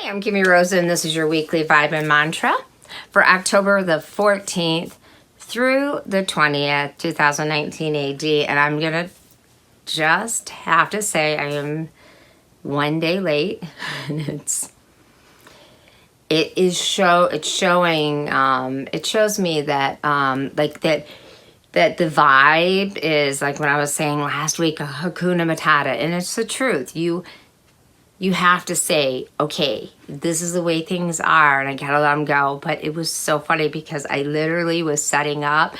I'm Kimmie Rosa, and this is your weekly Vibe and Mantra for October the 14th through the 20th, 2019 AD. And I'm going to just have to say I am one day late. And it shows me that that the vibe is like when I was saying last week, a Hakuna Matata, and it's the truth. You have to say, okay, this is the way things are, and I gotta let them go. But it was so funny because I literally was setting up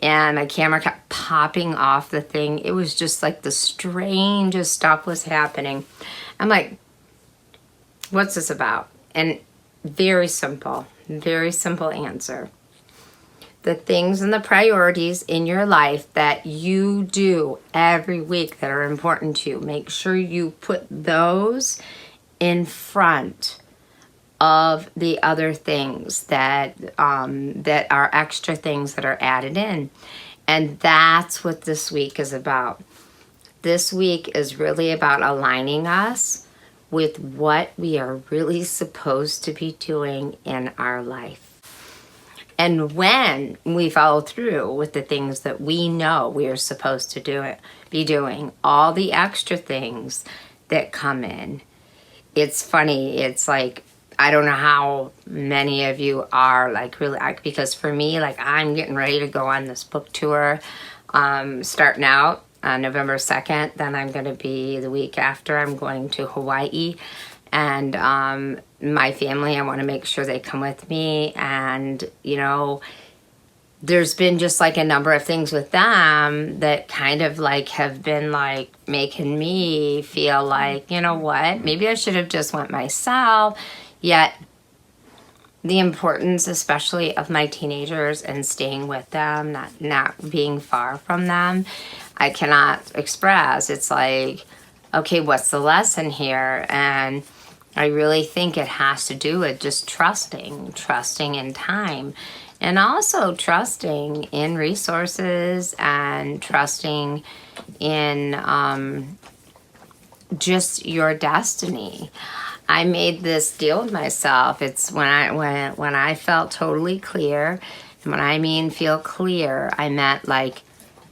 and my camera kept popping off the thing. It was just like the strangest stuff was happening. I'm like, what's this about? And very simple answer. The things and the priorities in your life that you do every week that are important to you, make sure you put those in front of the other things that are extra things that are added in. And that's what this week is about. This week is really about aligning us with what we are really supposed to be doing in our life. And when we follow through with the things that we know we are supposed to be doing, all the extra things that come in, it's funny. It's like, I don't know how many of you are like really, because for me, like I'm getting ready to go on this book tour, starting out on November 2nd. Then I'm going to be the week after, I'm going to Hawaii. And my family, I want to make sure they come with me. And, you know, there's been just like a number of things with them that kind of like have been like making me feel like, you know what, maybe I should have just went myself. Yet the importance, especially of my teenagers and staying with them, not being far from them, I cannot express. It's like, okay, what's the lesson here? And I really think it has to do with just trusting in time, and also trusting in resources and trusting in just your destiny. I made this deal with myself. It's when I felt totally clear, and when I mean feel clear, I meant like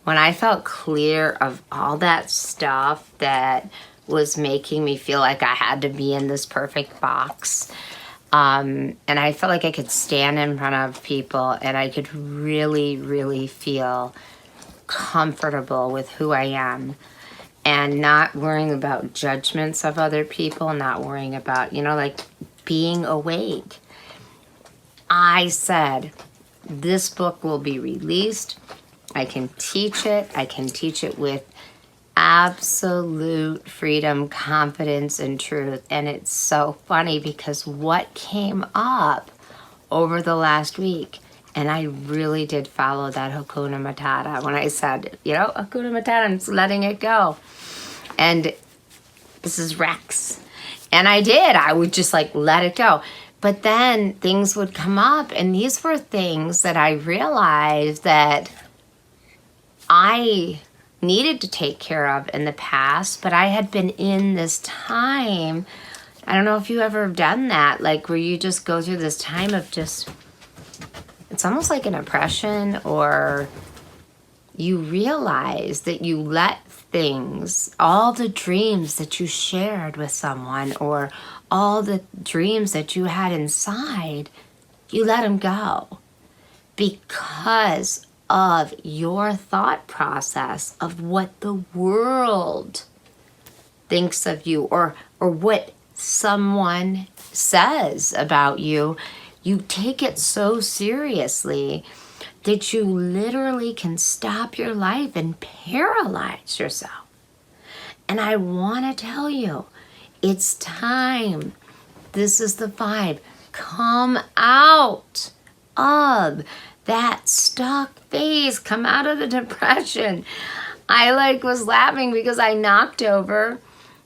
when I felt clear of all that stuff that was making me feel like I had to be in this perfect box. And I felt like I could stand in front of people and I could really, really feel comfortable with who I am and not worrying about judgments of other people, not worrying about, you know, like being awake. I said, this book will be released. I can teach it. I can teach it with absolute freedom, confidence, and truth. And it's so funny because what came up over the last week, and I really did follow that Hakuna Matata when I said, you know, Hakuna Matata, I'm just letting it go. And this is Rex. And I did. I would just like let it go. But then things would come up, and these were things that I realized that I needed to take care of in the past, but I had been in this time. I don't know if you ever have done that, like where you just go through this time of just, it's almost like an oppression, or you realize that you let things, all the dreams that you shared with someone or all the dreams that you had inside, you let them go because of your thought process of what the world thinks of you, or what someone says about you. You take it so seriously that you literally can stop your life and paralyze yourself. And I want to tell you, it's time. This is the vibe. Come out of that stuck phase. Come out of the depression. I like was laughing because I knocked over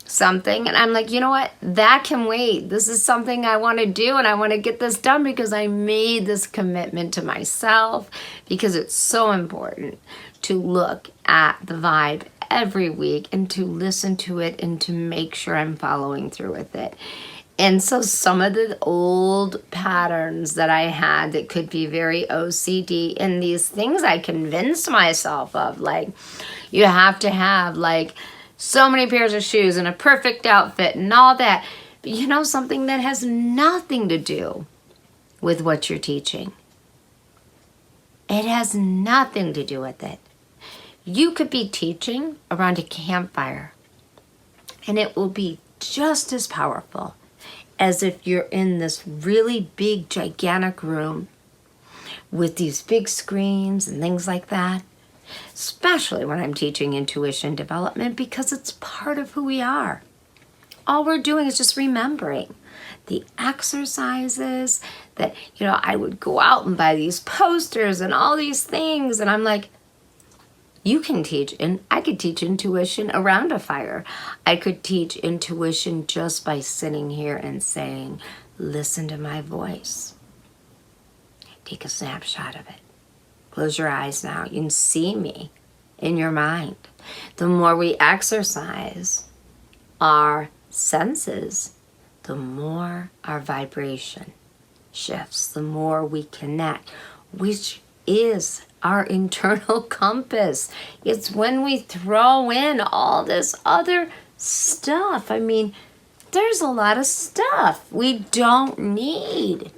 something and I'm like, you know what? That can wait. This is something I want to do, and I want to get this done because I made this commitment to myself, because it's so important to look at the vibe every week and to listen to it and to make sure I'm following through with it. And so some of the old patterns that I had that could be very OCD, and these things I convinced myself of, like, you have to have like so many pairs of shoes and a perfect outfit and all that. But you know, something that has nothing to do with what you're teaching. It has nothing to do with it. You could be teaching around a campfire, and it will be just as powerful as if you're in this really big, gigantic room with these big screens and things like that. Especially when I'm teaching intuition development, because it's part of who we are. All we're doing is just remembering the exercises that, you know, I would go out and buy these posters and all these things. And I'm like, you can teach, and I could teach intuition around a fire. I could teach intuition just by sitting here and saying, listen to my voice. Take a snapshot of it. Close your eyes now. You can see me in your mind. The more we exercise our senses, the more our vibration shifts, the more we connect, which is our internal compass. It's when we throw in all this other stuff. I mean, there's a lot of stuff we don't need.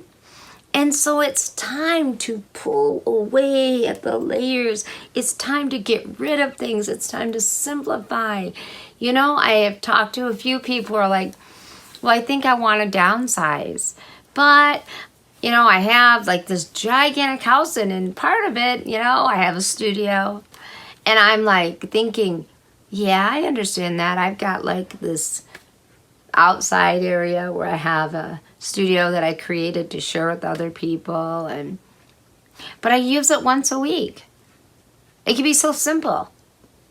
And so it's time to pull away at the layers. It's time to get rid of things. It's time to simplify. You know, I have talked to a few people who are like, well, I think I want to downsize. But, you know, I have like this gigantic house, and part of it, you know, I have a studio. And I'm like thinking, yeah, I understand that. I've got like this outside area where I have a studio that I created to share with other people, but I use it once a week. It can be so simple,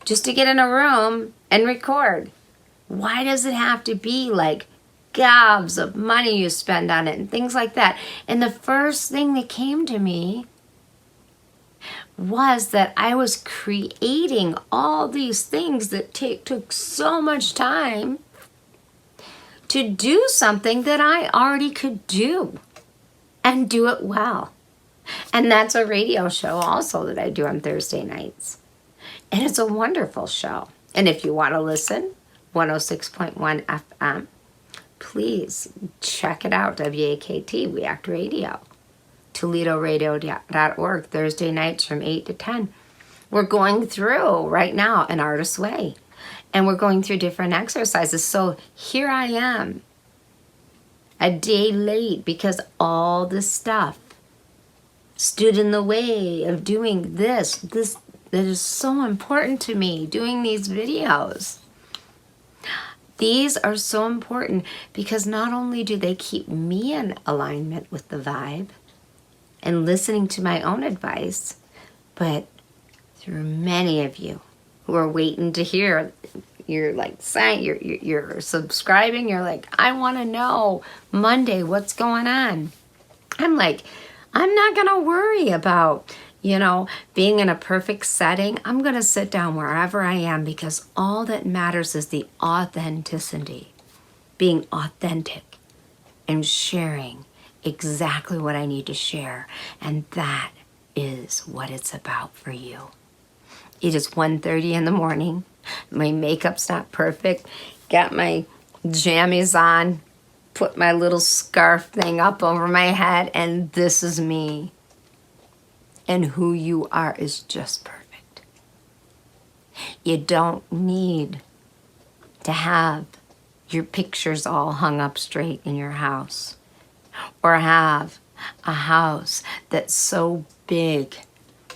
just to get in a room and record. Why does it have to be like gobs of money you spend on it and things like that? And the first thing that came to me was that I was creating all these things that took so much time to do something that I already could do and do it well. And that's a radio show also that I do on Thursday nights. And it's a wonderful show. And if you want to listen, 106.1 FM, please check it out, WAKT, We Act Radio, ToledoRadio.org, Thursday nights from 8 to 10. We're going through right now An Artist's Way. And we're going through different exercises. So here I am, a day late, because all this stuff stood in the way of doing this that is so important to me, doing these videos. These are so important because not only do they keep me in alignment with the vibe and listening to my own advice, but through many of you who are waiting to hear, you're like, you're subscribing, you're like, I want to know Monday what's going on. I'm like, I'm not going to worry about, you know, being in a perfect setting. I'm going to sit down wherever I am, because all that matters is the authenticity, being authentic and sharing exactly what I need to share. And that is what it's about for you. It is 1:30 in the morning. My makeup's not perfect. Got my jammies on. Put my little scarf thing up over my head. And this is me. And who you are is just perfect. You don't need to have your pictures all hung up straight in your house, or have a house that's so big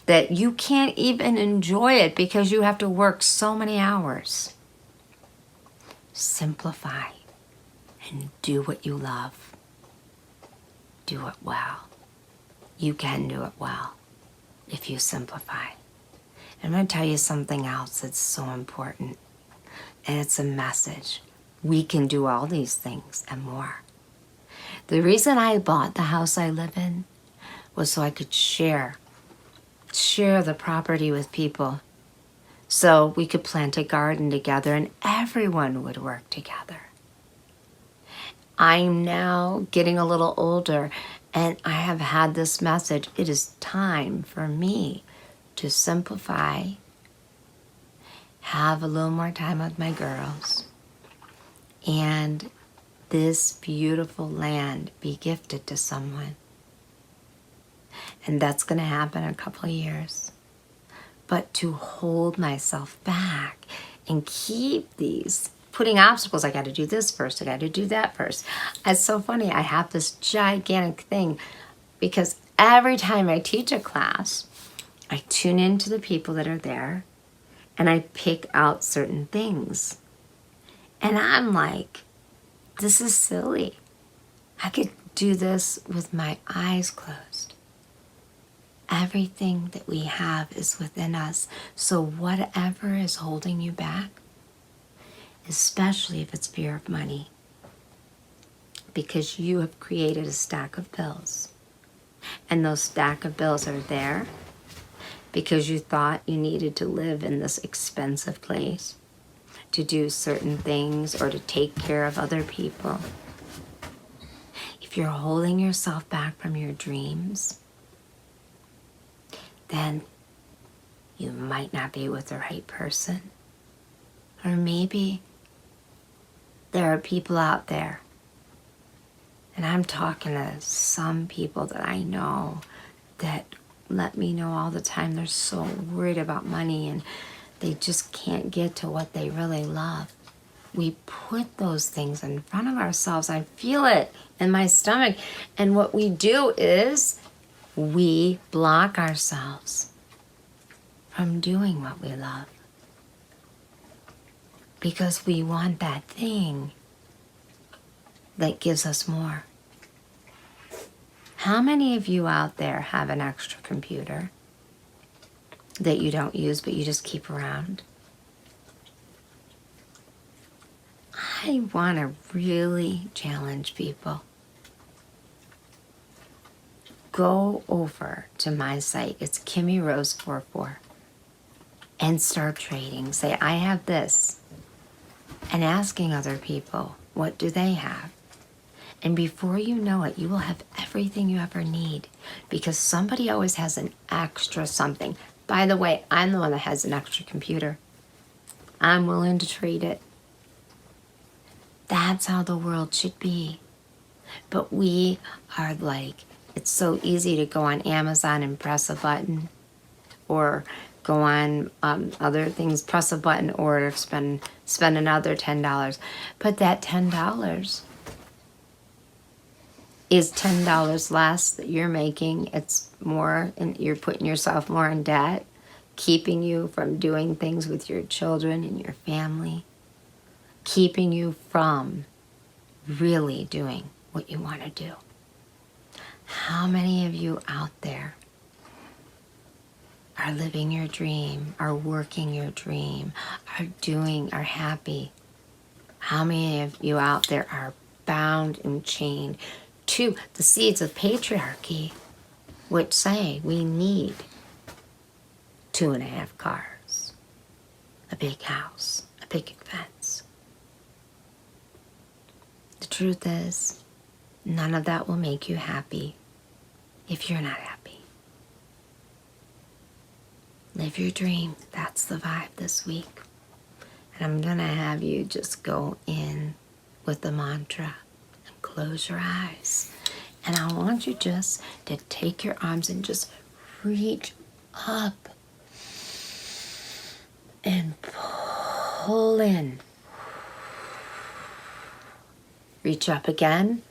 that you can't even enjoy it because you have to work so many hours. Simplify and do what you love. Do it well. You can do it well if you simplify. I'm going to tell you something else that's so important, and it's a message. We can do all these things and more. The reason I bought the house I live in was so I could share the property with people, so we could plant a garden together and everyone would work together. I'm now getting a little older, and I have had this message. It is time for me to simplify, have a little more time with my girls, and this beautiful land be gifted to someone. And that's going to happen in a couple of years. But to hold myself back and keep these putting obstacles, I got to do this first, I got to do that first. It's so funny. I have this gigantic thing because every time I teach a class, I tune into the people that are there and I pick out certain things. And I'm like, this is silly. I could do this with my eyes closed. Everything that we have is within us. So whatever is holding you back, especially if it's fear of money, because you have created a stack of bills. And those stack of bills are there because you thought you needed to live in this expensive place, to do certain things or to take care of other people. If you're holding yourself back from your dreams, then you might not be with the right person. Or maybe there are people out there, and I'm talking to some people that I know that let me know all the time they're so worried about money and they just can't get to what they really love. We put those things in front of ourselves. I feel it in my stomach. And what we do is we block ourselves from doing what we love because we want that thing that gives us more. How many of you out there have an extra computer that you don't use but you just keep around? I want to really challenge people. Go over to my site. It's Kimmie Rose 44 and start trading. Say, I have this. And asking other people, what do they have? And before you know it, you will have everything you ever need because somebody always has an extra something. By the way, I'm the one that has an extra computer. I'm willing to trade it. That's how the world should be. But we are like, it's so easy to go on Amazon and press a button or go on other things, press a button or spend another $10. But that $10 is $10 less that you're making. It's more, and you're putting yourself more in debt, keeping you from doing things with your children and your family, keeping you from really doing what you want to do. How many of you out there are living your dream, are working your dream, are happy? How many of you out there are bound and chained to the seeds of patriarchy, which say we need 2.5 cars, a big house, a picket fence? The truth is, none of that will make you happy if you're not happy. Live your dream. That's the vibe this week. And I'm going to have you just go in with the mantra and close your eyes. And I want you just to take your arms and just reach up and pull in. Reach up again.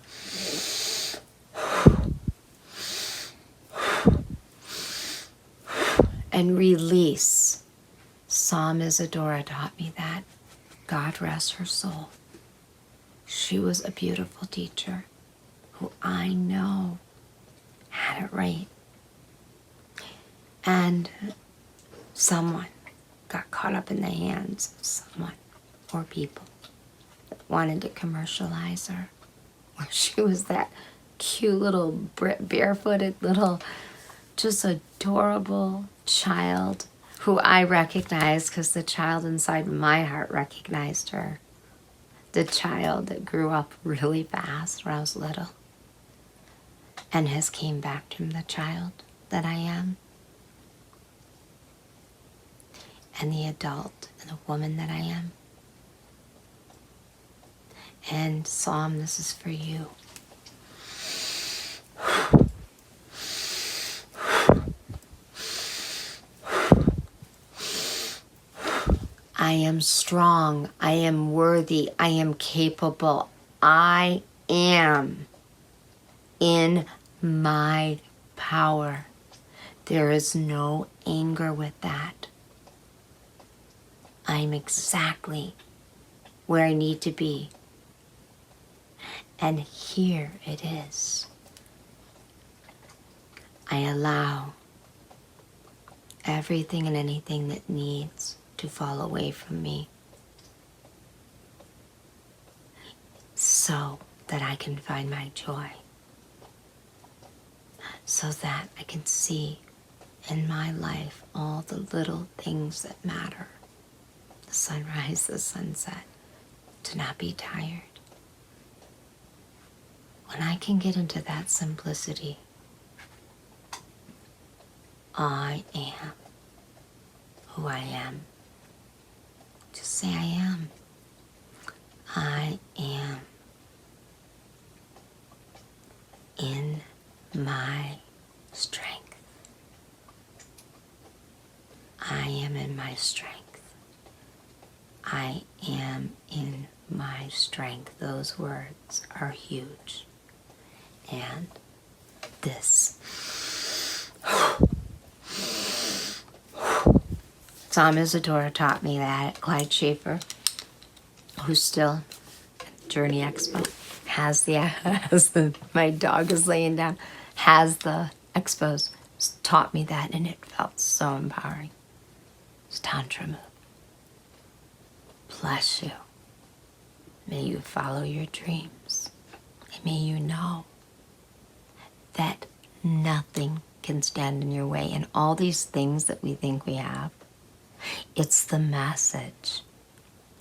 And release. Psalm Isadora taught me that. God rest her soul. She was a beautiful teacher who I know had it right. And someone got caught up in the hands of someone or people that wanted to commercialize her. Well, she was that cute little barefooted little, just adorable child who I recognized because the child inside my heart recognized her. the child that grew up really fast when I was little and has came back to the child that I am, and the adult and the woman that I am. And Psalm, this is for you. I am strong. I am worthy. I am capable. I am in my power. There is no anger with that. I'm exactly where I need to be. And here it is. I allow everything and anything that needs to fall away from me so that I can find my joy, so that I can see in my life all the little things that matter. The sunrise, the sunset, to not be tired. When I can get into that simplicity, I am who I am. Just say I am. I am in my strength. I am in my strength. I am in my strength. Those words are huge. And this Psalm Isadora taught me that at Clyde Schaefer, who's still at Journey Expo, my dog is laying down, has the expos, taught me that, and it felt so empowering. It's Tantra Move. Bless you. May you follow your dreams. And may you know that nothing can stand in your way. And all these things that we think we have, it's the message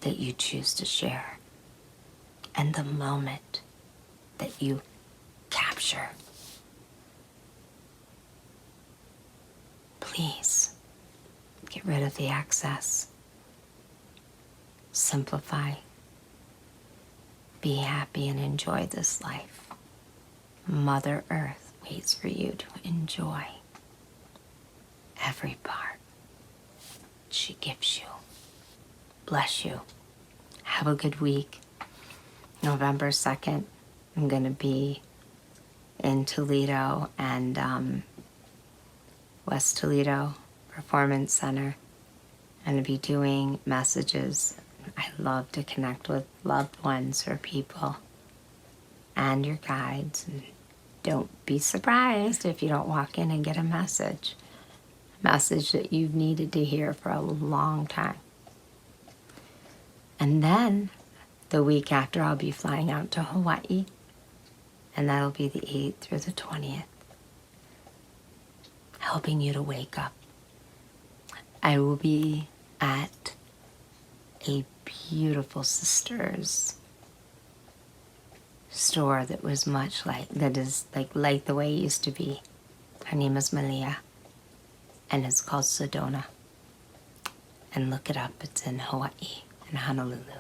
that you choose to share and the moment that you capture. Please get rid of the excess. Simplify. Be happy and enjoy this life. Mother Earth waits for you to enjoy every part she gives you. Bless you. Have a good week. November 2nd, I'm going to be in Toledo and West Toledo Performance Center. I'm going to be doing messages. I love to connect with loved ones or people and your guides. And don't be surprised if you don't walk in and get a message that you've needed to hear for a long time. And then the week after, I'll be flying out to Hawaii, and that'll be the 8th through the 20th, helping you to wake up. I will be at a beautiful sister's store that was much like, that is like the way it used to be. Her name is Malia, and it's called Sedona. And look it up, it's in Hawaii, in Honolulu.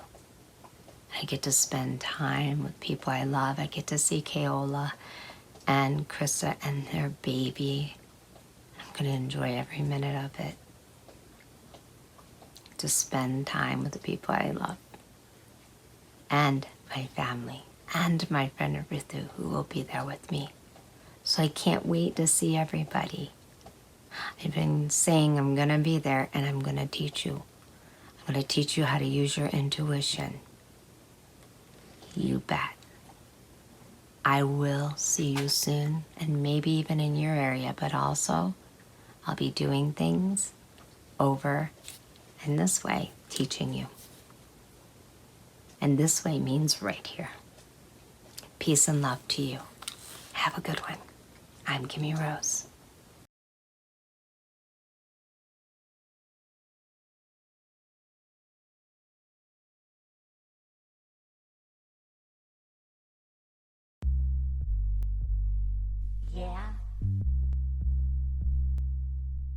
I get to spend time with people I love. I get to see Keola and Krista and their baby. I'm going to enjoy every minute of it. To spend time with the people I love. And my family. And my friend Rithu, who will be there with me. So I can't wait to see everybody. I've been saying I'm going to be there and I'm going to teach you. I'm going to teach you how to use your intuition. You bet. I will see you soon, and maybe even in your area, but also I'll be doing things over in this way, teaching you. And this way means right here. Peace and love to you. Have a good one. I'm Kimmie Rose.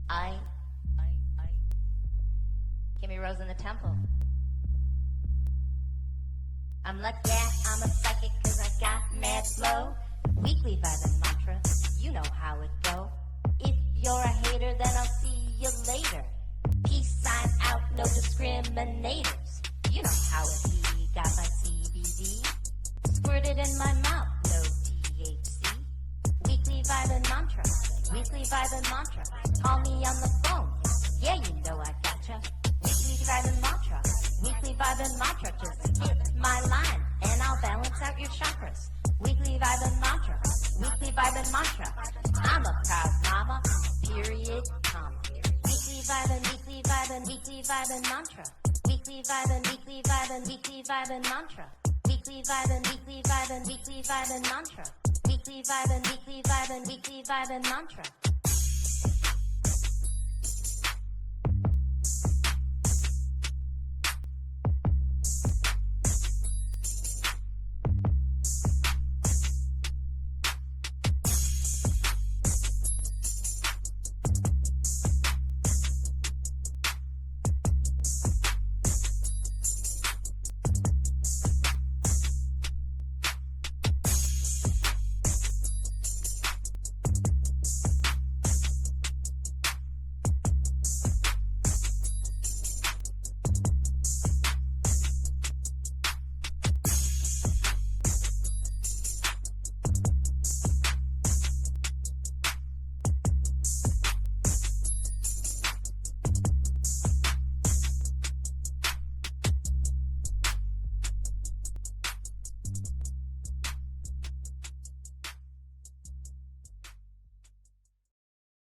I Kimmie rose in the temple. I'm lucky, yeah, I'm a psychic cause I got mad flow. Weekly vibing mantra, you know how it go. If you're a hater, then I'll see you later. Peace sign out, no discriminators. You know how it be, got my CBD. Squirted in my mouth, no THC. Weekly vibing mantra, weekly vibing mantra. Call me on the phone, yeah you know I gotcha. Weekly vibing mantra, weekly vibing mantra. Just hit my line and I'll balance out your chakras. Weekly vibing mantra, weekly vibing mantra. I'm a proud mama, period, comma. Weekly vibing, weekly vibing, weekly vibing mantra. Weekly vibing, weekly vibing, weekly vibing mantra. Weekly vibing, weekly vibing, weekly vibing mantra. Weekly vibing, weekly vibing, weekly vibing mantra.